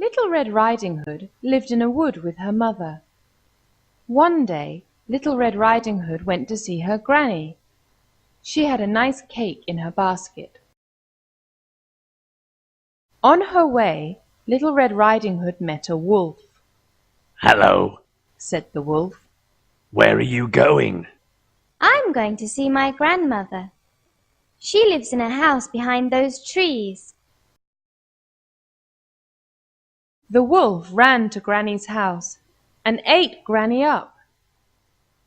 Little Red Riding Hood lived in a wood with her mother. One day, Little Red Riding Hood went to see her granny. She had a nice cake in her basket. On her way, Little Red Riding Hood met a wolf. "Hello," said the wolf. "Where are you going?" I'm going to see my grandmother. She lives in a house behind those trees. The wolf ran to Granny's house and ate Granny up.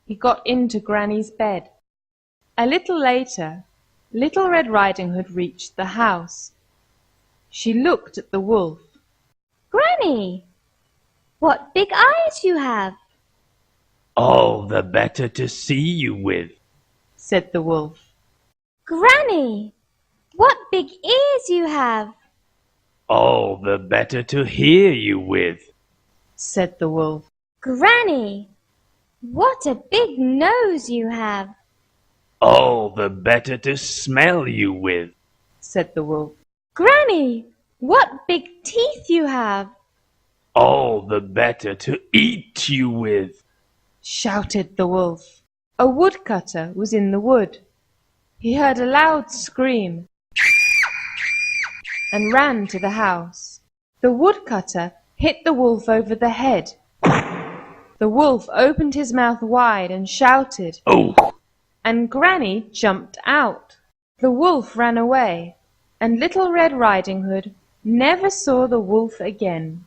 He got into Granny's bed. A little later, Little Red Riding Hood reached the house. She looked at the wolf. Granny, what big eyes you have! "All the better to see you with," said the wolf. Granny, what big ears you have! "All the better to hear you with," said the wolf. Granny, what a big nose you have! "All the better to smell you with," said the wolf. Granny, what big teeth you have! "All the better to eat you with." Shouted the wolf. A woodcutter was in the wood. He heard a loud scream and ran to the house. The woodcutter hit the wolf over the head. The wolf opened his mouth wide and shouted, "Oh!" and Granny jumped out. The wolf ran away, and Little Red Riding Hood never saw the wolf again.